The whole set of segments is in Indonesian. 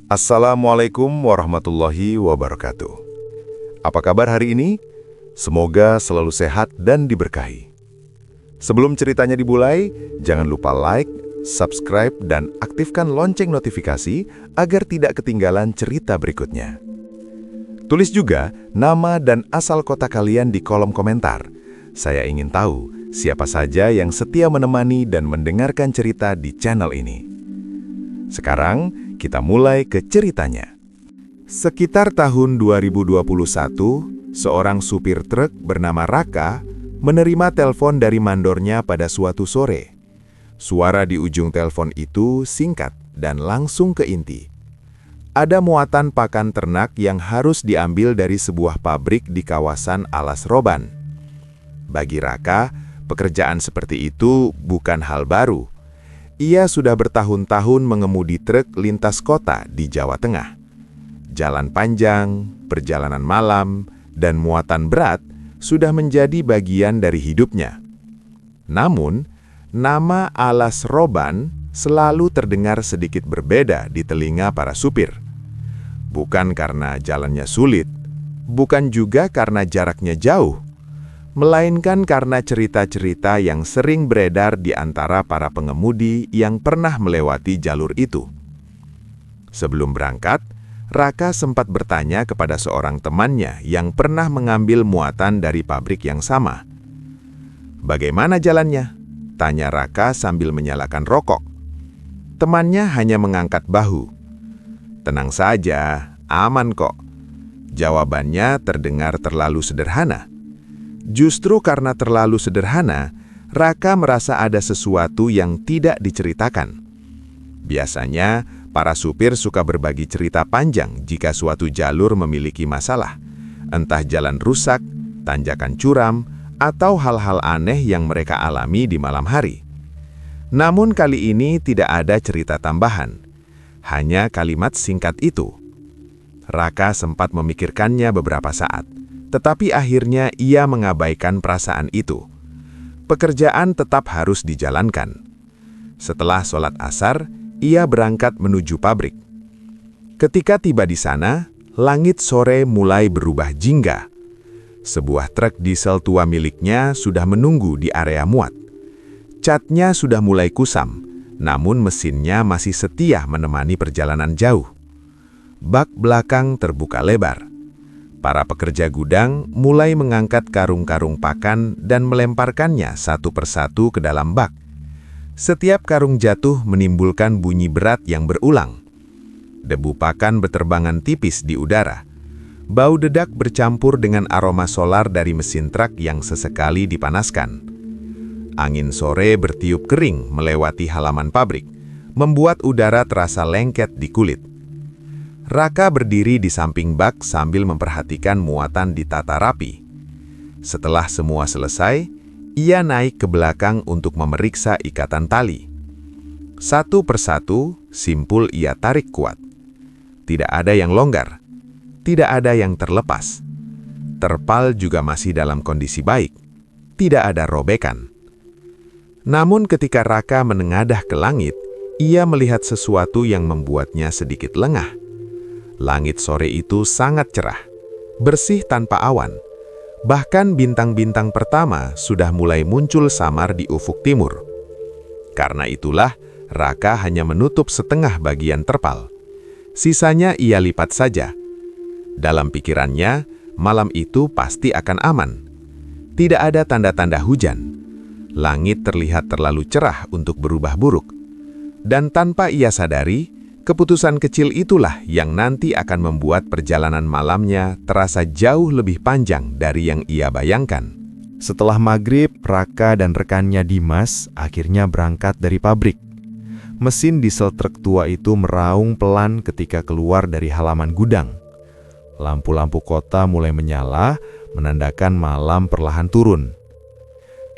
Assalamualaikum warahmatullahi wabarakatuh. Apa kabar hari ini? Semoga selalu sehat dan diberkahi. Sebelum ceritanya dimulai, jangan lupa like, subscribe, dan aktifkan lonceng notifikasi agar tidak ketinggalan cerita berikutnya. Tulis juga nama dan asal kota kalian di kolom komentar. Saya ingin tahu siapa saja yang setia menemani dan mendengarkan cerita di channel ini. Sekarang, kita mulai ke ceritanya. Sekitar tahun 2021, seorang supir truk bernama Raka menerima telepon dari mandornya pada suatu sore. Suara di ujung telepon itu singkat dan langsung ke inti. Ada muatan pakan ternak yang harus diambil dari sebuah pabrik di kawasan Alas Roban. Bagi Raka, pekerjaan seperti itu bukan hal baru. Ia sudah bertahun-tahun mengemudi truk lintas kota di Jawa Tengah. Jalan panjang, perjalanan malam, dan muatan berat sudah menjadi bagian dari hidupnya. Namun, nama Alas Roban selalu terdengar sedikit berbeda di telinga para supir. Bukan karena jalannya sulit, bukan juga karena jaraknya jauh, melainkan karena cerita-cerita yang sering beredar di antara para pengemudi yang pernah melewati jalur itu. Sebelum berangkat, Raka sempat bertanya kepada seorang temannya yang pernah mengambil muatan dari pabrik yang sama. "Bagaimana jalannya?" tanya Raka sambil menyalakan rokok. Temannya hanya mengangkat bahu. "Tenang saja, aman kok." Jawabannya terdengar terlalu sederhana. Justru karena terlalu sederhana, Raka merasa ada sesuatu yang tidak diceritakan. Biasanya, para supir suka berbagi cerita panjang jika suatu jalur memiliki masalah, entah jalan rusak, tanjakan curam, atau hal-hal aneh yang mereka alami di malam hari. Namun kali ini tidak ada cerita tambahan, hanya kalimat singkat itu. Raka sempat memikirkannya beberapa saat. Tetapi akhirnya ia mengabaikan perasaan itu. Pekerjaan tetap harus dijalankan. Setelah sholat asar, ia berangkat menuju pabrik. Ketika tiba di sana, langit sore mulai berubah jingga. Sebuah truk diesel tua miliknya sudah menunggu di area muat. Catnya sudah mulai kusam, namun mesinnya masih setia menemani perjalanan jauh. Bak belakang terbuka lebar. Para pekerja gudang mulai mengangkat karung-karung pakan dan melemparkannya satu persatu ke dalam bak. Setiap karung jatuh menimbulkan bunyi berat yang berulang. Debu pakan berterbangan tipis di udara. Bau dedak bercampur dengan aroma solar dari mesin truk yang sesekali dipanaskan. Angin sore bertiup kering melewati halaman pabrik, membuat udara terasa lengket di kulit. Raka berdiri di samping bak sambil memperhatikan muatan ditata rapi. Setelah semua selesai, ia naik ke belakang untuk memeriksa ikatan tali. Satu persatu, simpul ia tarik kuat. Tidak ada yang longgar, tidak ada yang terlepas. Terpal juga masih dalam kondisi baik, tidak ada robekan. Namun ketika Raka menengadah ke langit, ia melihat sesuatu yang membuatnya sedikit lengah. Langit sore itu sangat cerah, bersih tanpa awan. Bahkan bintang-bintang pertama sudah mulai muncul samar di ufuk timur. Karena itulah, Raka hanya menutup setengah bagian terpal. Sisanya ia lipat saja. Dalam pikirannya, malam itu pasti akan aman. Tidak ada tanda-tanda hujan. Langit terlihat terlalu cerah untuk berubah buruk. Dan tanpa ia sadari, keputusan kecil itulah yang nanti akan membuat perjalanan malamnya terasa jauh lebih panjang dari yang ia bayangkan. Setelah maghrib, Raka dan rekannya Dimas akhirnya berangkat dari pabrik. Mesin diesel truk tua itu meraung pelan ketika keluar dari halaman gudang. Lampu-lampu kota mulai menyala, menandakan malam perlahan turun.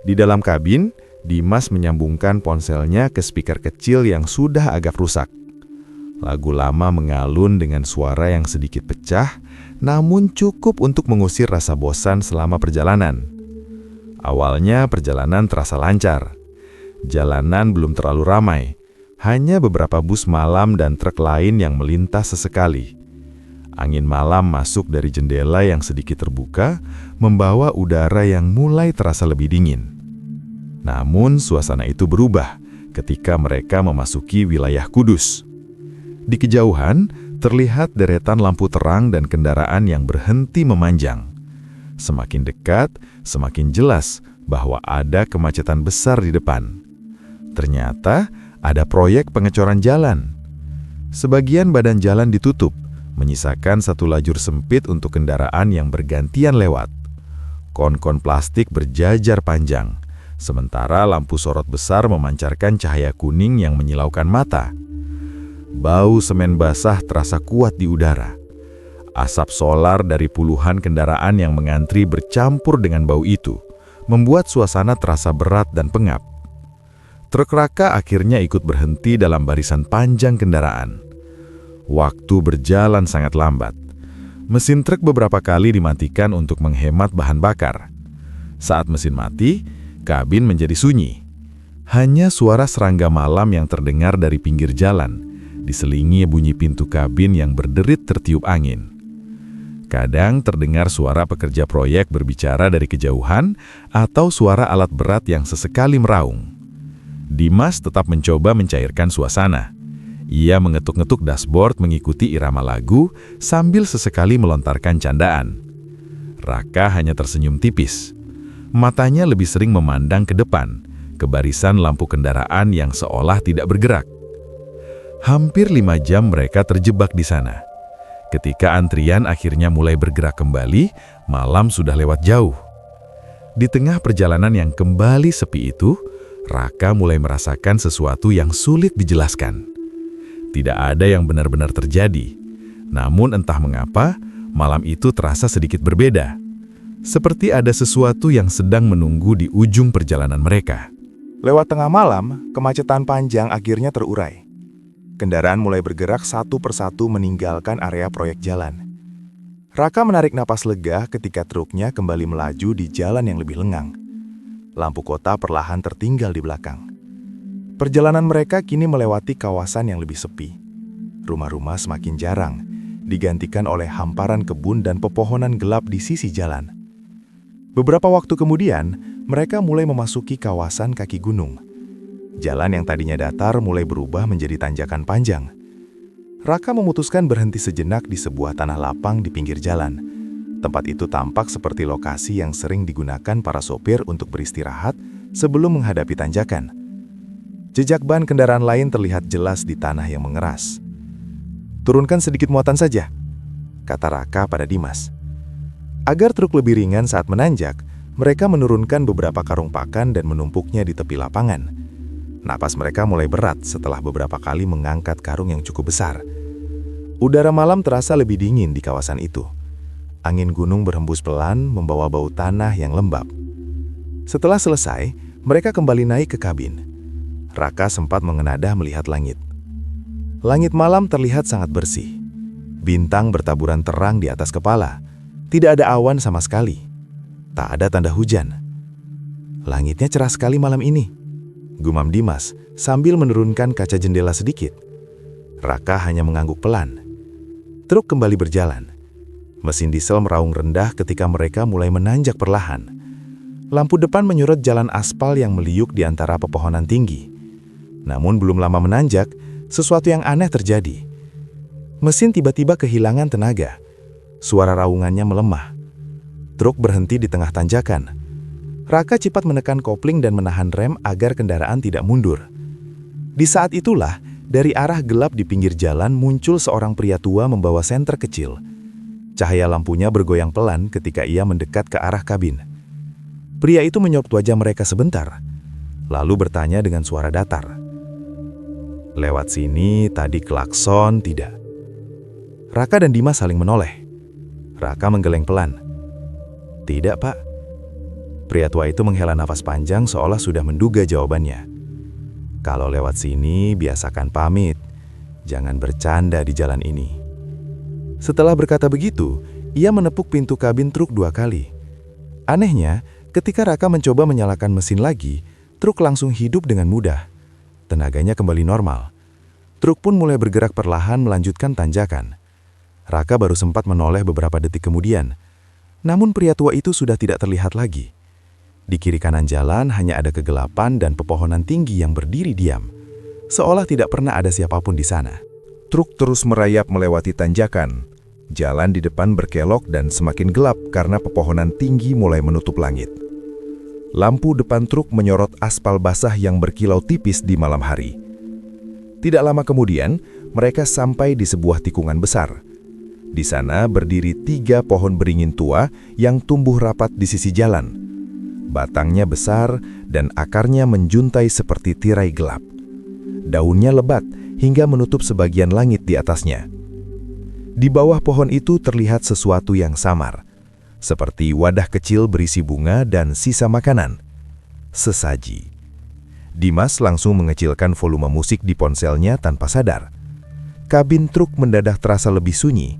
Di dalam kabin, Dimas menyambungkan ponselnya ke speaker kecil yang sudah agak rusak. Lagu lama mengalun dengan suara yang sedikit pecah, namun cukup untuk mengusir rasa bosan selama perjalanan. Awalnya perjalanan terasa lancar. Jalanan belum terlalu ramai. Hanya beberapa bus malam dan truk lain yang melintas sesekali. Angin malam masuk dari jendela yang sedikit terbuka, membawa udara yang mulai terasa lebih dingin. Namun suasana itu berubah ketika mereka memasuki wilayah Kudus. Di kejauhan, terlihat deretan lampu terang dan kendaraan yang berhenti memanjang. Semakin dekat, semakin jelas bahwa ada kemacetan besar di depan. Ternyata ada proyek pengecoran jalan. Sebagian badan jalan ditutup, menyisakan satu lajur sempit untuk kendaraan yang bergantian lewat. Kon-kon plastik berjajar panjang, sementara lampu sorot besar memancarkan cahaya kuning yang menyilaukan mata. Bau semen basah terasa kuat di udara. Asap solar dari puluhan kendaraan yang mengantri bercampur dengan bau itu, membuat suasana terasa berat dan pengap. Truk Raka akhirnya ikut berhenti dalam barisan panjang kendaraan. Waktu berjalan sangat lambat. Mesin truk beberapa kali dimatikan untuk menghemat bahan bakar. Saat mesin mati, kabin menjadi sunyi. Hanya suara serangga malam yang terdengar dari pinggir jalan, diselingi bunyi pintu kabin yang berderit tertiup angin. Kadang terdengar suara pekerja proyek berbicara dari kejauhan atau suara alat berat yang sesekali meraung. Dimas tetap mencoba mencairkan suasana. Ia mengetuk-ngetuk dashboard mengikuti irama lagu sambil sesekali melontarkan candaan. Raka hanya tersenyum tipis. Matanya lebih sering memandang ke depan, ke barisan lampu kendaraan yang seolah tidak bergerak. Hampir 5 jam mereka terjebak di sana. Ketika antrian akhirnya mulai bergerak kembali, malam sudah lewat jauh. Di tengah perjalanan yang kembali sepi itu, Raka mulai merasakan sesuatu yang sulit dijelaskan. Tidak ada yang benar-benar terjadi. Namun entah mengapa, malam itu terasa sedikit berbeda. Seperti ada sesuatu yang sedang menunggu di ujung perjalanan mereka. Lewat tengah malam, kemacetan panjang akhirnya terurai. Kendaraan mulai bergerak satu persatu meninggalkan area proyek jalan. Raka menarik napas lega ketika truknya kembali melaju di jalan yang lebih lengang. Lampu kota perlahan tertinggal di belakang. Perjalanan mereka kini melewati kawasan yang lebih sepi. Rumah-rumah semakin jarang, digantikan oleh hamparan kebun dan pepohonan gelap di sisi jalan. Beberapa waktu kemudian, mereka mulai memasuki kawasan kaki gunung. Jalan yang tadinya datar mulai berubah menjadi tanjakan panjang. Raka memutuskan berhenti sejenak di sebuah tanah lapang di pinggir jalan. Tempat itu tampak seperti lokasi yang sering digunakan para sopir untuk beristirahat sebelum menghadapi tanjakan. Jejak ban kendaraan lain terlihat jelas di tanah yang mengeras. "Turunkan sedikit muatan saja," kata Raka pada Dimas. Agar truk lebih ringan saat menanjak, mereka menurunkan beberapa karung pakan dan menumpuknya di tepi lapangan. Napas mereka mulai berat setelah beberapa kali mengangkat karung yang cukup besar. Udara malam terasa lebih dingin di kawasan itu. Angin gunung berhembus pelan membawa bau tanah yang lembab. Setelah selesai, mereka kembali naik ke kabin. Raka sempat mengenadah melihat langit. Langit malam terlihat sangat bersih. Bintang bertaburan terang di atas kepala. Tidak ada awan sama sekali. Tak ada tanda hujan. "Langitnya cerah sekali malam ini," gumam Dimas sambil menurunkan kaca jendela sedikit. Raka hanya mengangguk pelan. Truk kembali berjalan. Mesin diesel meraung rendah ketika mereka mulai menanjak perlahan. Lampu depan menyorot jalan aspal yang meliuk di antara pepohonan tinggi. Namun belum lama menanjak, sesuatu yang aneh terjadi. Mesin tiba-tiba kehilangan tenaga. Suara raungannya melemah. Truk berhenti di tengah tanjakan. Raka cepat menekan kopling dan menahan rem agar kendaraan tidak mundur. Di saat itulah, dari arah gelap di pinggir jalan muncul seorang pria tua membawa senter kecil. Cahaya lampunya bergoyang pelan ketika ia mendekat ke arah kabin. Pria itu menyorot wajah mereka sebentar, lalu bertanya dengan suara datar. "Lewat sini tadi klakson, tidak?" Raka dan Dimas saling menoleh. Raka menggeleng pelan. "Tidak, Pak." Pria tua itu menghela nafas panjang seolah sudah menduga jawabannya. "Kalau lewat sini, biasakan pamit. Jangan bercanda di jalan ini." Setelah berkata begitu, ia menepuk pintu kabin truk 2 kali. Anehnya, ketika Raka mencoba menyalakan mesin lagi, truk langsung hidup dengan mudah. tenaganya kembali normal. Truk pun mulai bergerak perlahan melanjutkan tanjakan. Raka baru sempat menoleh beberapa detik kemudian. Namun pria tua itu sudah tidak terlihat lagi. Di kiri kanan jalan hanya ada kegelapan dan pepohonan tinggi yang berdiri diam. Seolah tidak pernah ada siapapun di sana. Truk terus merayap melewati tanjakan. Jalan di depan berkelok dan semakin gelap karena pepohonan tinggi mulai menutup langit. Lampu depan truk menyorot aspal basah yang berkilau tipis di malam hari. Tidak lama kemudian, mereka sampai di sebuah tikungan besar. Di sana berdiri 3 pohon beringin tua yang tumbuh rapat di sisi jalan. Batangnya besar dan akarnya menjuntai seperti tirai gelap. Daunnya lebat hingga menutup sebagian langit di atasnya. Di bawah pohon itu terlihat sesuatu yang samar, seperti wadah kecil berisi bunga dan sisa makanan. Sesaji. Dimas langsung mengecilkan volume musik di ponselnya tanpa sadar. Kabin truk mendadak terasa lebih sunyi.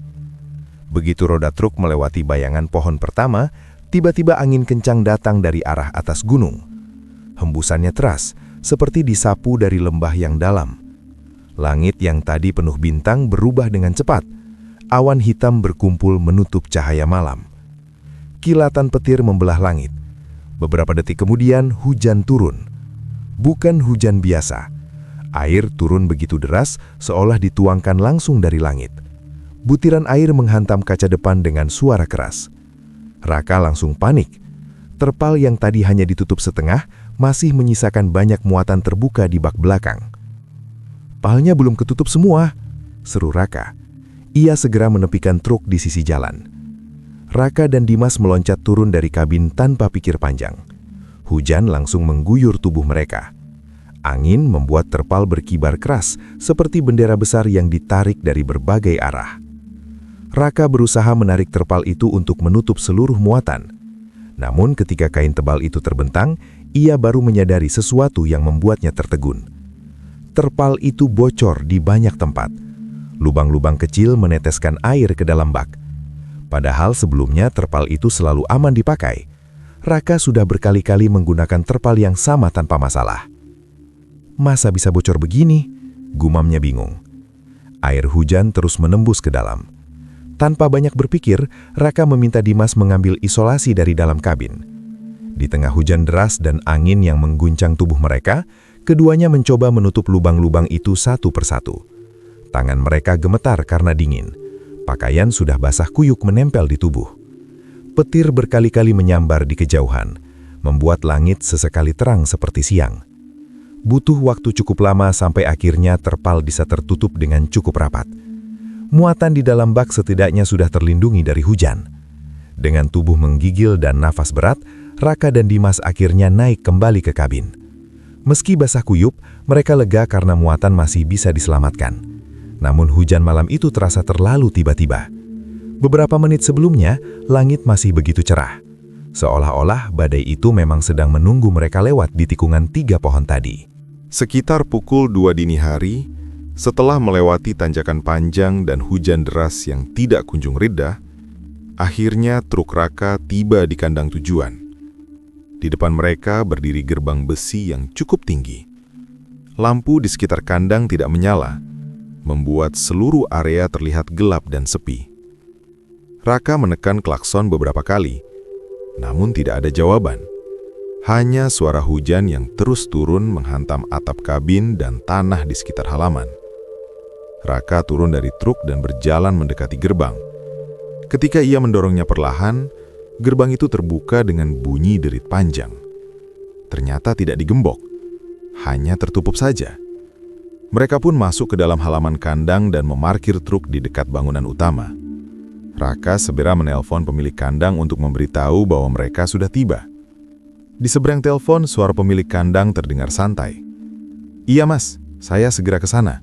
Begitu roda truk melewati bayangan pohon pertama, tiba-tiba angin kencang datang dari arah atas gunung. Hembusannya teras, seperti disapu dari lembah yang dalam. Langit yang tadi penuh bintang berubah dengan cepat. Awan hitam berkumpul menutup cahaya malam. Kilatan petir membelah langit. Beberapa detik kemudian hujan turun. Bukan hujan biasa. Air turun begitu deras seolah dituangkan langsung dari langit. Butiran air menghantam kaca depan dengan suara keras. Raka langsung panik. Terpal yang tadi hanya ditutup setengah masih menyisakan banyak muatan terbuka di bak belakang. "Palnya belum ketutup semua," seru Raka. Ia segera menepikan truk di sisi jalan. Raka dan Dimas meloncat turun dari kabin tanpa pikir panjang. Hujan langsung mengguyur tubuh mereka. Angin membuat terpal berkibar keras seperti bendera besar yang ditarik dari berbagai arah. Raka berusaha menarik terpal itu untuk menutup seluruh muatan. Namun ketika kain tebal itu terbentang, ia baru menyadari sesuatu yang membuatnya tertegun. Terpal itu bocor di banyak tempat. Lubang-lubang kecil meneteskan air ke dalam bak. Padahal sebelumnya terpal itu selalu aman dipakai. Raka sudah berkali-kali menggunakan terpal yang sama tanpa masalah. "Masa bisa bocor begini?" gumamnya bingung. Air hujan terus menembus ke dalam. Tanpa banyak berpikir, Raka meminta Dimas mengambil isolasi dari dalam kabin. Di tengah hujan deras dan angin yang mengguncang tubuh mereka, keduanya mencoba menutup lubang-lubang itu satu persatu. Tangan mereka gemetar karena dingin. Pakaian sudah basah kuyuk menempel di tubuh. Petir berkali-kali menyambar di kejauhan, membuat langit sesekali terang seperti siang. Butuh waktu cukup lama sampai akhirnya terpal bisa tertutup dengan cukup rapat. Muatan di dalam bak setidaknya sudah terlindungi dari hujan. Dengan tubuh menggigil dan nafas berat, Raka dan Dimas akhirnya naik kembali ke kabin. Meski basah kuyup, mereka lega karena muatan masih bisa diselamatkan. Namun hujan malam itu terasa terlalu tiba-tiba. Beberapa menit sebelumnya, langit masih begitu cerah. Seolah-olah badai itu memang sedang menunggu mereka lewat di tikungan 3 pohon tadi. Sekitar pukul 2 dini hari, setelah melewati tanjakan panjang dan hujan deras yang tidak kunjung reda, akhirnya truk Raka tiba di kandang tujuan. Di depan mereka berdiri gerbang besi yang cukup tinggi. Lampu di sekitar kandang tidak menyala, membuat seluruh area terlihat gelap dan sepi. Raka menekan klakson beberapa kali, namun tidak ada jawaban. Hanya suara hujan yang terus turun menghantam atap kabin dan tanah di sekitar halaman. Raka turun dari truk dan berjalan mendekati gerbang. Ketika ia mendorongnya perlahan, gerbang itu terbuka dengan bunyi derit panjang. Ternyata tidak digembok, hanya tertutup saja. Mereka pun masuk ke dalam halaman kandang dan memarkir truk di dekat bangunan utama. Raka segera menelpon pemilik kandang untuk memberitahu bahwa mereka sudah tiba. Di seberang telepon, suara pemilik kandang terdengar santai. "Iya mas, saya segera ke sana."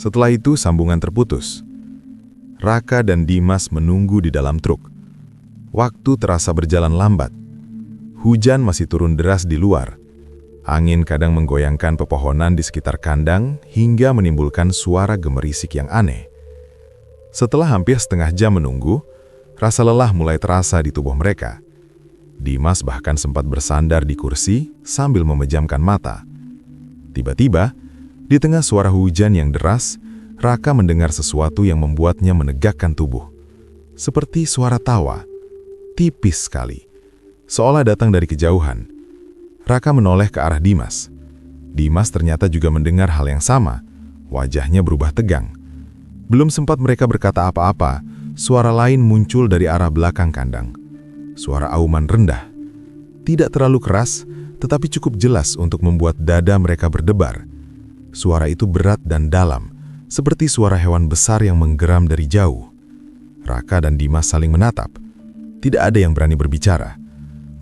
Setelah itu sambungan terputus. Raka dan Dimas menunggu di dalam truk. Waktu terasa berjalan lambat. Hujan masih turun deras di luar. Angin kadang menggoyangkan pepohonan di sekitar kandang hingga menimbulkan suara gemerisik yang aneh. Setelah hampir setengah jam menunggu, rasa lelah mulai terasa di tubuh mereka. Dimas bahkan sempat bersandar di kursi sambil memejamkan mata. Tiba-tiba, di tengah suara hujan yang deras, Raka mendengar sesuatu yang membuatnya menegakkan tubuh. Seperti suara tawa, tipis sekali, seolah datang dari kejauhan. Raka menoleh ke arah Dimas. Dimas ternyata juga mendengar hal yang sama. Wajahnya berubah tegang. Belum sempat mereka berkata apa-apa, suara lain muncul dari arah belakang kandang. Suara auman rendah. Tidak terlalu keras, tetapi cukup jelas untuk membuat dada mereka berdebar. Suara itu berat dan dalam, seperti suara hewan besar yang menggeram dari jauh. Raka dan Dimas saling menatap. Tidak ada yang berani berbicara.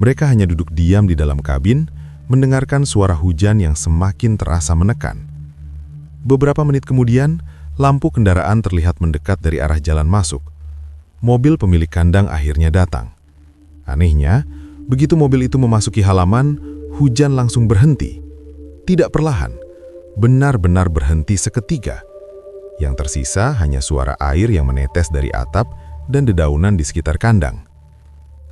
Mereka hanya duduk diam di dalam kabin, mendengarkan suara hujan yang semakin terasa menekan. Beberapa menit kemudian, lampu kendaraan terlihat mendekat dari arah jalan masuk. Mobil pemilik kandang akhirnya datang. Anehnya, begitu mobil itu memasuki halaman, hujan langsung berhenti. Tidak perlahan, benar-benar berhenti seketika. Yang tersisa hanya suara air yang menetes dari atap dan dedaunan di sekitar kandang.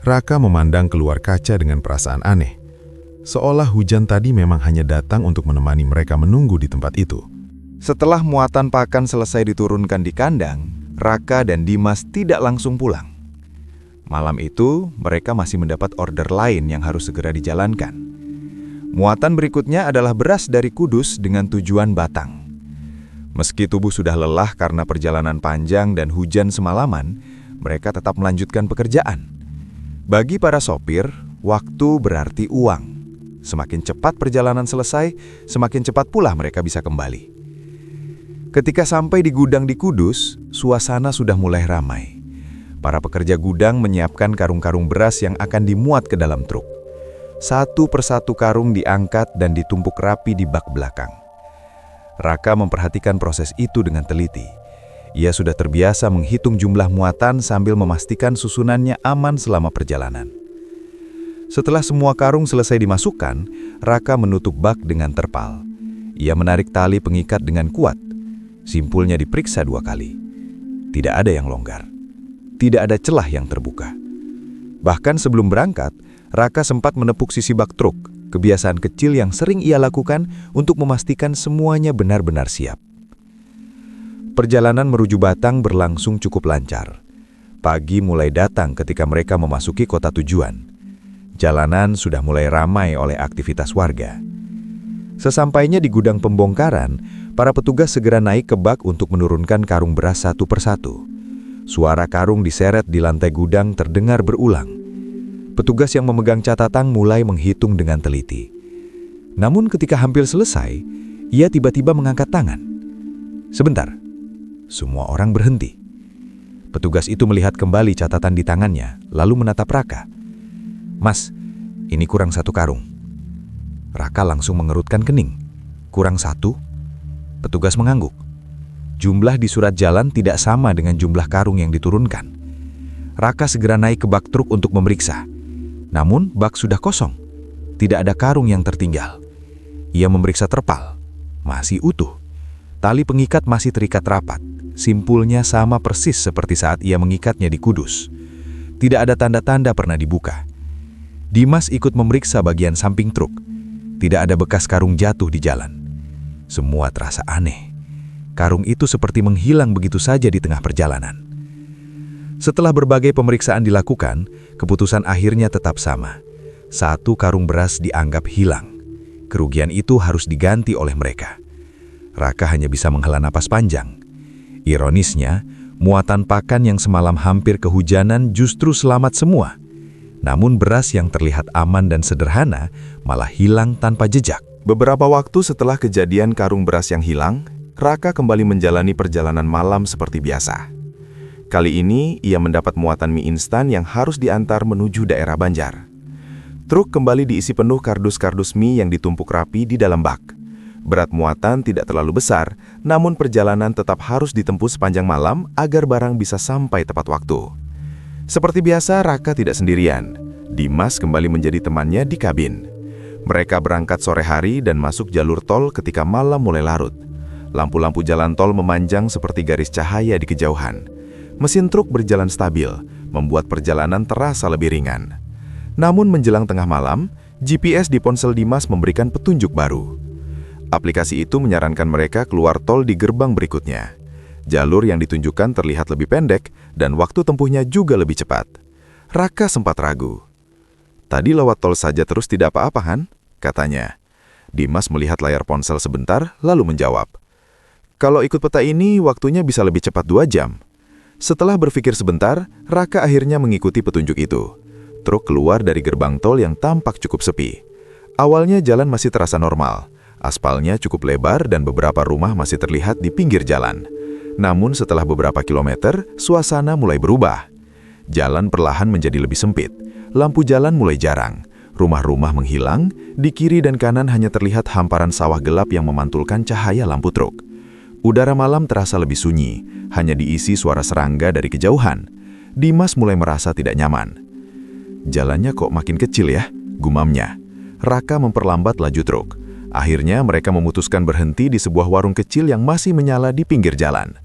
Raka memandang keluar kaca dengan perasaan aneh. Seolah hujan tadi memang hanya datang untuk menemani mereka menunggu di tempat itu. Setelah muatan pakan selesai diturunkan di kandang, Raka dan Dimas tidak langsung pulang. Malam itu, mereka masih mendapat order lain yang harus segera dijalankan. Muatan berikutnya adalah beras dari Kudus dengan tujuan Batang. Meski tubuh sudah lelah karena perjalanan panjang dan hujan semalaman, mereka tetap melanjutkan pekerjaan. Bagi para sopir, waktu berarti uang. Semakin cepat perjalanan selesai, semakin cepat pula mereka bisa kembali. Ketika sampai di gudang di Kudus, suasana sudah mulai ramai. Para pekerja gudang menyiapkan karung-karung beras yang akan dimuat ke dalam truk. Satu persatu karung diangkat dan ditumpuk rapi di bak belakang. Raka memperhatikan proses itu dengan teliti. Ia sudah terbiasa menghitung jumlah muatan sambil memastikan susunannya aman selama perjalanan. Setelah semua karung selesai dimasukkan, Raka menutup bak dengan terpal. Ia menarik tali pengikat dengan kuat. Simpulnya diperiksa 2 kali. Tidak ada yang longgar. Tidak ada celah yang terbuka. Bahkan sebelum berangkat, Raka sempat menepuk sisi bak truk, kebiasaan kecil yang sering ia lakukan untuk memastikan semuanya benar-benar siap. Perjalanan menuju Batang berlangsung cukup lancar. Pagi mulai datang ketika mereka memasuki kota tujuan. Jalanan sudah mulai ramai oleh aktivitas warga. Sesampainya di gudang pembongkaran, para petugas segera naik ke bak untuk menurunkan karung beras satu persatu. Suara karung diseret di lantai gudang terdengar berulang. Petugas yang memegang catatan mulai menghitung dengan teliti. Namun ketika hampir selesai, ia tiba-tiba mengangkat tangan. Sebentar, semua orang berhenti. Petugas itu melihat kembali catatan di tangannya, lalu menatap Raka. "Mas, ini kurang 1 karung." Raka langsung mengerutkan kening. "Kurang 1?" Petugas mengangguk. Jumlah di surat jalan tidak sama dengan jumlah karung yang diturunkan. Raka segera naik ke bak truk untuk memeriksa. Namun bak sudah kosong. Tidak ada karung yang tertinggal. Ia memeriksa terpal. Masih utuh. Tali pengikat masih terikat rapat. Simpulnya sama persis seperti saat ia mengikatnya di Kudus. Tidak ada tanda-tanda pernah dibuka. Dimas ikut memeriksa bagian samping truk. Tidak ada bekas karung jatuh di jalan. Semua terasa aneh. Karung itu seperti menghilang begitu saja di tengah perjalanan. Setelah berbagai pemeriksaan dilakukan, keputusan akhirnya tetap sama. 1 karung beras dianggap hilang. Kerugian itu harus diganti oleh mereka. Raka hanya bisa menghela napas panjang. Ironisnya, muatan pakan yang semalam hampir kehujanan justru selamat semua. Namun beras yang terlihat aman dan sederhana malah hilang tanpa jejak. Beberapa waktu setelah kejadian karung beras yang hilang, Raka kembali menjalani perjalanan malam seperti biasa. Kali ini, ia mendapat muatan mie instan yang harus diantar menuju daerah Banjar. Truk kembali diisi penuh kardus-kardus mie yang ditumpuk rapi di dalam bak. Berat muatan tidak terlalu besar, namun perjalanan tetap harus ditempuh sepanjang malam agar barang bisa sampai tepat waktu. Seperti biasa, Raka tidak sendirian. Dimas kembali menjadi temannya di kabin. Mereka berangkat sore hari dan masuk jalur tol ketika malam mulai larut. Lampu-lampu jalan tol memanjang seperti garis cahaya di kejauhan. Mesin truk berjalan stabil, membuat perjalanan terasa lebih ringan. Namun menjelang tengah malam, GPS di ponsel Dimas memberikan petunjuk baru. Aplikasi itu menyarankan mereka keluar tol di gerbang berikutnya. Jalur yang ditunjukkan terlihat lebih pendek dan waktu tempuhnya juga lebih cepat. Raka sempat ragu. "Tadi lewat tol saja terus tidak apa-apa, Han?" katanya. Dimas melihat layar ponsel sebentar, lalu menjawab, "Kalau ikut peta ini, waktunya bisa lebih cepat 2 jam. Setelah berpikir sebentar, Raka akhirnya mengikuti petunjuk itu. Truk keluar dari gerbang tol yang tampak cukup sepi. Awalnya jalan masih terasa normal. Aspalnya cukup lebar dan beberapa rumah masih terlihat di pinggir jalan. Namun setelah beberapa kilometer, suasana mulai berubah. Jalan perlahan menjadi lebih sempit. Lampu jalan mulai jarang. Rumah-rumah menghilang, di kiri dan kanan hanya terlihat hamparan sawah gelap yang memantulkan cahaya lampu truk. Udara malam terasa lebih sunyi, hanya diisi suara serangga dari kejauhan. Dimas mulai merasa tidak nyaman. "Jalannya kok makin kecil ya?" gumamnya. Raka memperlambat laju truk. Akhirnya mereka memutuskan berhenti di sebuah warung kecil yang masih menyala di pinggir jalan.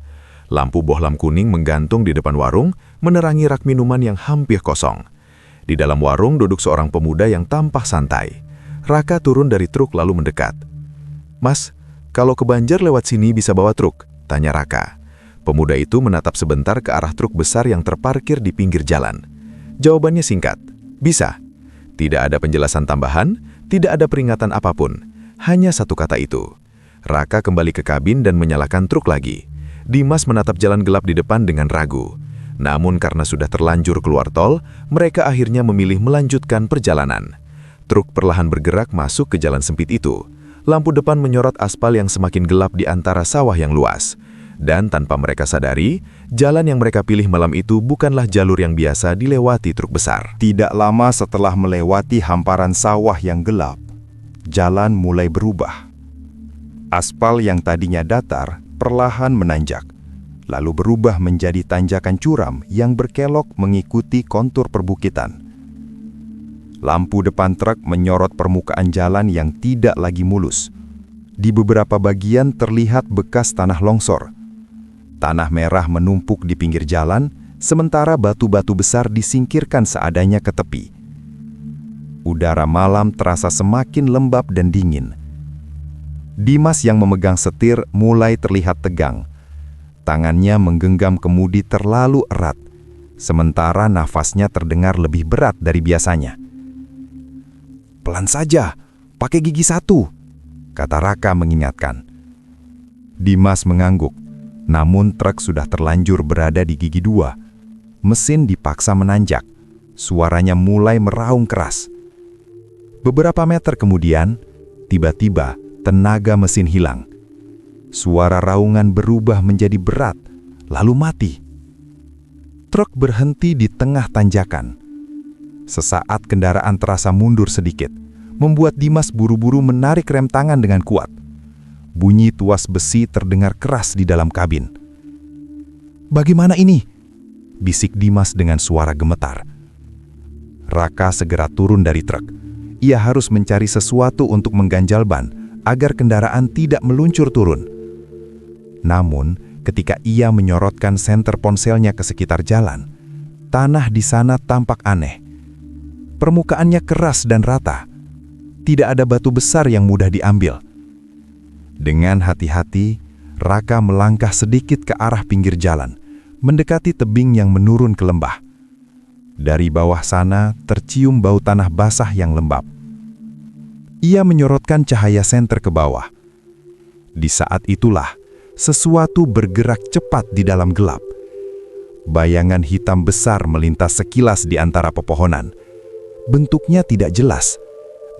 Lampu bohlam kuning menggantung di depan warung, menerangi rak minuman yang hampir kosong. Di dalam warung duduk seorang pemuda yang tampak santai. Raka turun dari truk lalu mendekat. "Mas, kalau ke Banjar lewat sini bisa bawa truk?" tanya Raka. Pemuda itu menatap sebentar ke arah truk besar yang terparkir di pinggir jalan. Jawabannya singkat, "Bisa." Tidak ada penjelasan tambahan, tidak ada peringatan apapun. Hanya satu kata itu. Raka kembali ke kabin dan menyalakan truk lagi. Dimas menatap jalan gelap di depan dengan ragu. Namun karena sudah terlanjur keluar tol, mereka akhirnya memilih melanjutkan perjalanan. Truk perlahan bergerak masuk ke jalan sempit itu. Lampu depan menyorot aspal yang semakin gelap di antara sawah yang luas. Dan tanpa mereka sadari, jalan yang mereka pilih malam itu bukanlah jalur yang biasa dilewati truk besar. Tidak lama setelah melewati hamparan sawah yang gelap, jalan mulai berubah. Aspal yang tadinya datar perlahan menanjak, lalu berubah menjadi tanjakan curam yang berkelok mengikuti kontur perbukitan. Lampu depan truk menyorot permukaan jalan yang tidak lagi mulus. Di beberapa bagian terlihat bekas tanah longsor. Tanah merah menumpuk di pinggir jalan, sementara batu-batu besar disingkirkan seadanya ke tepi. Udara malam terasa semakin lembab dan dingin. Dimas yang memegang setir mulai terlihat tegang. Tangannya menggenggam kemudi terlalu erat, sementara nafasnya terdengar lebih berat dari biasanya. "Pelan saja, pakai gigi 1, kata Raka mengingatkan. Dimas mengangguk, namun truk sudah terlanjur berada di gigi 2. Mesin dipaksa menanjak, suaranya mulai meraung keras. Beberapa meter kemudian, tiba-tiba tenaga mesin hilang. Suara raungan berubah menjadi berat, lalu mati. Truk berhenti di tengah tanjakan. Sesaat kendaraan terasa mundur sedikit, membuat Dimas buru-buru menarik rem tangan dengan kuat. Bunyi tuas besi terdengar keras di dalam kabin. "Bagaimana ini?" bisik Dimas dengan suara gemetar. Raka segera turun dari truk. Ia harus mencari sesuatu untuk mengganjal ban agar kendaraan tidak meluncur turun. Namun, ketika ia menyorotkan senter ponselnya ke sekitar jalan, tanah di sana tampak aneh. Permukaannya keras dan rata. Tidak ada batu besar yang mudah diambil. Dengan hati-hati, Raka melangkah sedikit ke arah pinggir jalan, mendekati tebing yang menurun ke lembah. Dari bawah sana tercium bau tanah basah yang lembab. Ia menyorotkan cahaya senter ke bawah. Di saat itulah, sesuatu bergerak cepat di dalam gelap. Bayangan hitam besar melintas sekilas di antara pepohonan. Bentuknya tidak jelas,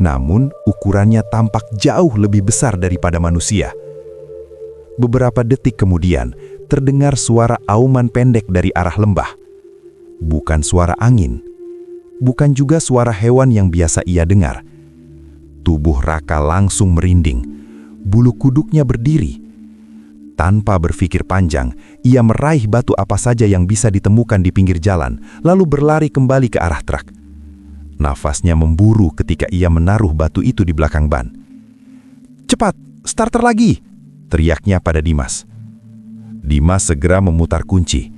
namun ukurannya tampak jauh lebih besar daripada manusia. Beberapa detik kemudian, terdengar suara auman pendek dari arah lembah. Bukan suara angin, bukan juga suara hewan yang biasa ia dengar. Tubuh Raka langsung merinding, bulu kuduknya berdiri. Tanpa berpikir panjang, ia meraih batu apa saja yang bisa ditemukan di pinggir jalan, lalu berlari kembali ke arah truk. Nafasnya memburu ketika ia menaruh batu itu di belakang ban. "Cepat, starter lagi!" teriaknya pada Dimas. Dimas segera memutar kunci.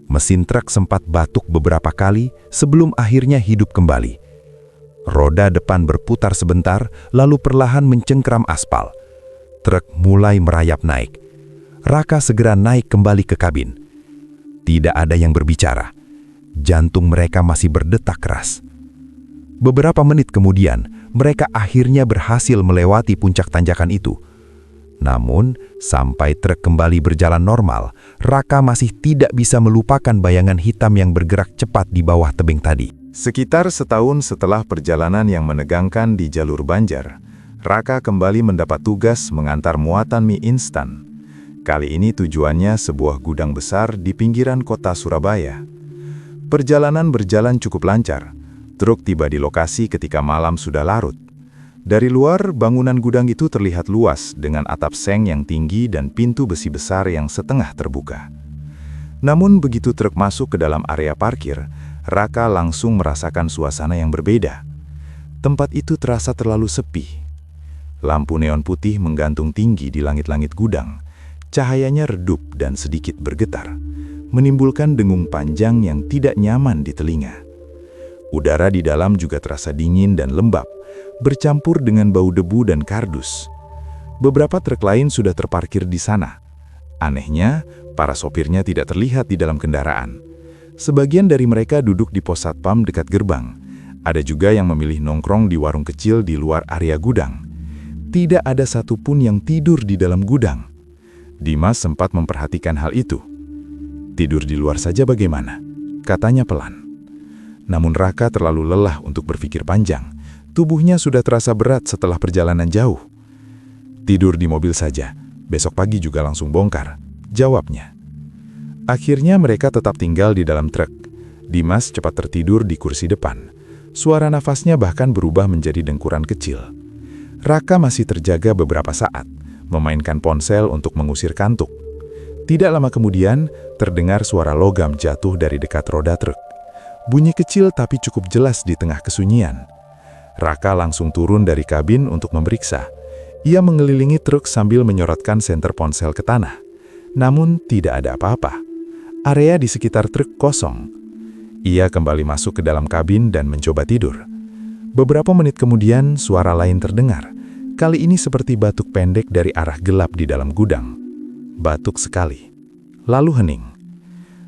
Mesin truk sempat batuk beberapa kali sebelum akhirnya hidup kembali. Roda depan berputar sebentar, lalu perlahan mencengkram aspal. Truk mulai merayap naik. Raka segera naik kembali ke kabin. Tidak ada yang berbicara. Jantung mereka masih berdetak keras. Beberapa menit kemudian, mereka akhirnya berhasil melewati puncak tanjakan itu. Namun, sampai truk kembali berjalan normal, Raka masih tidak bisa melupakan bayangan hitam yang bergerak cepat di bawah tebing tadi. Sekitar setahun setelah perjalanan yang menegangkan di jalur Banjar, Raka kembali mendapat tugas mengantar muatan mie instan. Kali ini tujuannya sebuah gudang besar di pinggiran kota Surabaya. Perjalanan berjalan cukup lancar. Truk tiba di lokasi ketika malam sudah larut. Dari luar, bangunan gudang itu terlihat luas dengan atap seng yang tinggi dan pintu besi besar yang setengah terbuka. Namun begitu truk masuk ke dalam area parkir, Raka langsung merasakan suasana yang berbeda. Tempat itu terasa terlalu sepi. Lampu neon putih menggantung tinggi di langit-langit gudang. Cahayanya redup dan sedikit bergetar, menimbulkan dengung panjang yang tidak nyaman di telinga. Udara di dalam juga terasa dingin dan lembab, bercampur dengan bau debu dan kardus. Beberapa truk lain sudah terparkir di sana. Anehnya, para sopirnya tidak terlihat di dalam kendaraan. Sebagian dari mereka duduk di pos satpam dekat gerbang. Ada juga yang memilih nongkrong di warung kecil di luar area gudang. Tidak ada satupun yang tidur di dalam gudang. Dimas sempat memperhatikan hal itu. "Tidur di luar saja bagaimana?" katanya pelan. Namun Raka terlalu lelah untuk berpikir panjang. Tubuhnya sudah terasa berat setelah perjalanan jauh. "Tidur di mobil saja, besok pagi juga langsung bongkar," jawabnya. Akhirnya mereka tetap tinggal di dalam truk. Dimas cepat tertidur di kursi depan. Suara nafasnya bahkan berubah menjadi dengkuran kecil. Raka masih terjaga beberapa saat, memainkan ponsel untuk mengusir kantuk. Tidak lama kemudian, terdengar suara logam jatuh dari dekat roda truk. Bunyi kecil tapi cukup jelas di tengah kesunyian. Raka langsung turun dari kabin untuk memeriksa. Ia mengelilingi truk sambil menyorotkan senter ponsel ke tanah. Namun tidak ada apa-apa. Area di sekitar truk kosong. Ia kembali masuk ke dalam kabin dan mencoba tidur. Beberapa menit kemudian, suara lain terdengar. Kali ini seperti batuk pendek dari arah gelap di dalam gudang. Batuk sekali, lalu hening.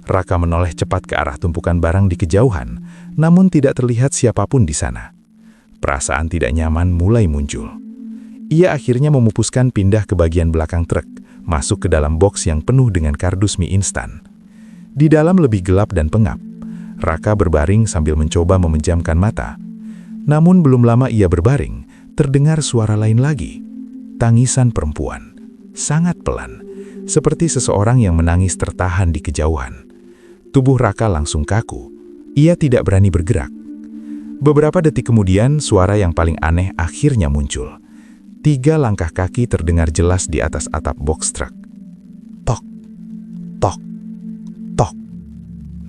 Raka menoleh cepat ke arah tumpukan barang di kejauhan, namun tidak terlihat siapapun di sana. Perasaan tidak nyaman mulai muncul. Ia akhirnya memupuskan pindah ke bagian belakang truk, masuk ke dalam boks yang penuh dengan kardus mie instan. Di dalam lebih gelap dan pengap. Raka berbaring sambil mencoba memejamkan mata. Namun belum lama ia berbaring, terdengar suara lain lagi. Tangisan perempuan, sangat pelan, seperti seseorang yang menangis tertahan di kejauhan. Tubuh Raka langsung kaku. Ia tidak berani bergerak. Beberapa detik kemudian, suara yang paling aneh akhirnya muncul. 3 langkah kaki terdengar jelas di atas atap box truk. Tok, tok, tok.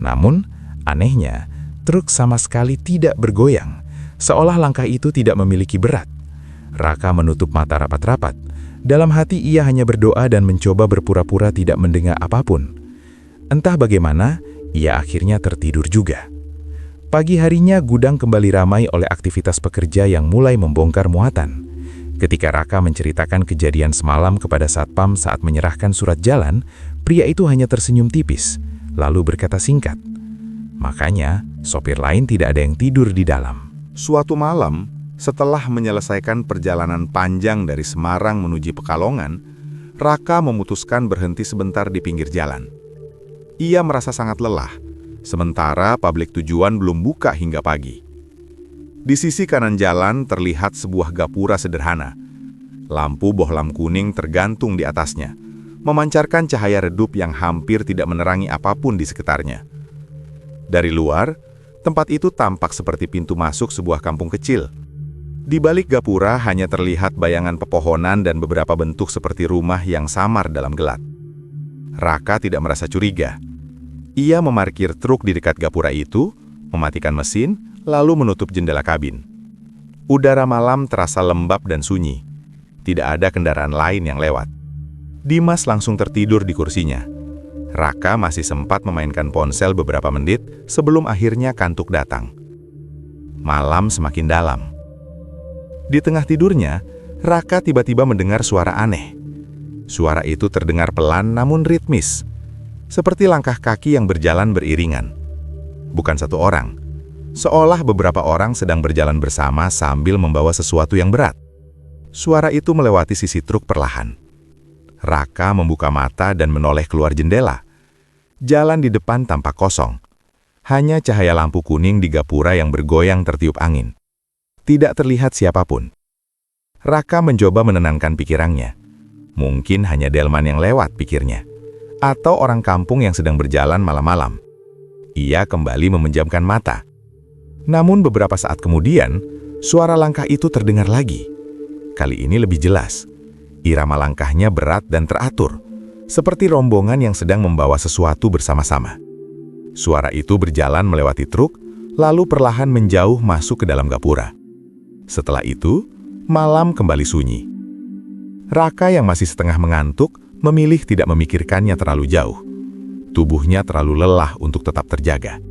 Namun, anehnya, truk sama sekali tidak bergoyang, seolah langkah itu tidak memiliki berat. Raka menutup mata rapat-rapat. Dalam hati ia hanya berdoa dan mencoba berpura-pura tidak mendengar apapun. Entah bagaimana, ia akhirnya tertidur juga. Pagi harinya gudang kembali ramai oleh aktivitas pekerja yang mulai membongkar muatan. Ketika Raka menceritakan kejadian semalam kepada satpam saat menyerahkan surat jalan, pria itu hanya tersenyum tipis, lalu berkata singkat, "Makanya, sopir lain tidak ada yang tidur di dalam." Suatu malam, setelah menyelesaikan perjalanan panjang dari Semarang menuju Pekalongan, Raka memutuskan berhenti sebentar di pinggir jalan. Ia merasa sangat lelah, sementara publik tujuan belum buka hingga pagi. Di sisi kanan jalan terlihat sebuah gapura sederhana. Lampu bohlam kuning tergantung di atasnya, memancarkan cahaya redup yang hampir tidak menerangi apapun di sekitarnya. Dari luar, tempat itu tampak seperti pintu masuk sebuah kampung kecil. Di balik gapura hanya terlihat bayangan pepohonan dan beberapa bentuk seperti rumah yang samar dalam gelap. Raka tidak merasa curiga. Ia memarkir truk di dekat gapura itu, mematikan mesin, lalu menutup jendela kabin. Udara malam terasa lembab dan sunyi. Tidak ada kendaraan lain yang lewat. Dimas langsung tertidur di kursinya. Raka masih sempat memainkan ponsel beberapa menit sebelum akhirnya kantuk datang. Malam semakin dalam. Di tengah tidurnya, Raka tiba-tiba mendengar suara aneh. Suara itu terdengar pelan namun ritmis, seperti langkah kaki yang berjalan beriringan. Bukan satu orang, seolah beberapa orang sedang berjalan bersama sambil membawa sesuatu yang berat. Suara itu melewati sisi truk perlahan. Raka membuka mata dan menoleh keluar jendela. Jalan di depan tampak kosong. Hanya cahaya lampu kuning di gapura yang bergoyang tertiup angin. Tidak terlihat siapapun. Raka mencoba menenangkan pikirannya. Mungkin hanya delman yang lewat, pikirnya. Atau orang kampung yang sedang berjalan malam-malam. Ia kembali memejamkan mata. Namun beberapa saat kemudian, suara langkah itu terdengar lagi. Kali ini lebih jelas. Irama langkahnya berat dan teratur, seperti rombongan yang sedang membawa sesuatu bersama-sama. Suara itu berjalan melewati truk, lalu perlahan menjauh masuk ke dalam gapura. Setelah itu, malam kembali sunyi. Raka yang masih setengah mengantuk, memilih tidak memikirkannya terlalu jauh. Tubuhnya terlalu lelah untuk tetap terjaga.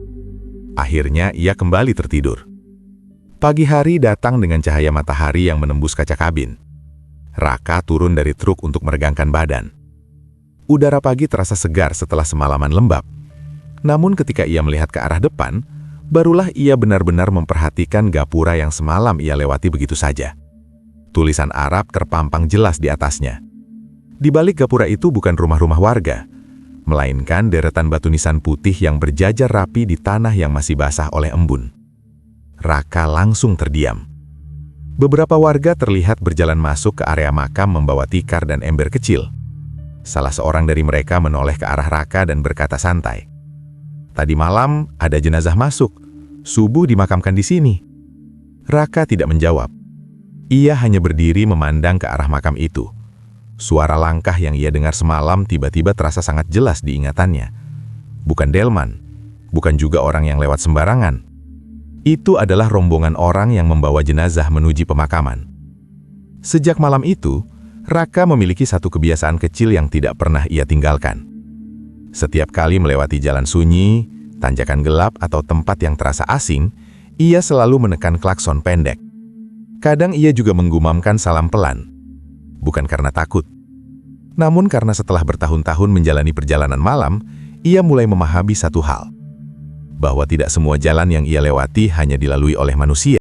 Akhirnya ia kembali tertidur. Pagi hari datang dengan cahaya matahari yang menembus kaca kabin. Raka turun dari truk untuk meregangkan badan. Udara pagi terasa segar setelah semalaman lembab. Namun ketika ia melihat ke arah depan, barulah ia benar-benar memperhatikan gapura yang semalam ia lewati begitu saja. Tulisan Arab terpampang jelas di atasnya. Di balik gapura itu bukan rumah-rumah warga, melainkan deretan batu nisan putih yang berjajar rapi di tanah yang masih basah oleh embun. Raka langsung terdiam. Beberapa warga terlihat berjalan masuk ke area makam membawa tikar dan ember kecil. Salah seorang dari mereka menoleh ke arah Raka dan berkata santai, "Tadi malam ada jenazah masuk. Subuh dimakamkan di sini." Raka tidak menjawab. Ia hanya berdiri memandang ke arah makam itu. Suara langkah yang ia dengar semalam tiba-tiba terasa sangat jelas di ingatannya. Bukan delman, bukan juga orang yang lewat sembarangan. Itu adalah rombongan orang yang membawa jenazah menuju pemakaman. Sejak malam itu, Raka memiliki satu kebiasaan kecil yang tidak pernah ia tinggalkan. Setiap kali melewati jalan sunyi, tanjakan gelap atau tempat yang terasa asing, ia selalu menekan klakson pendek. Kadang ia juga menggumamkan salam pelan. Bukan karena takut, namun karena setelah bertahun-tahun menjalani perjalanan malam, ia mulai memahami satu hal. Bahwa tidak semua jalan yang ia lewati hanya dilalui oleh manusia.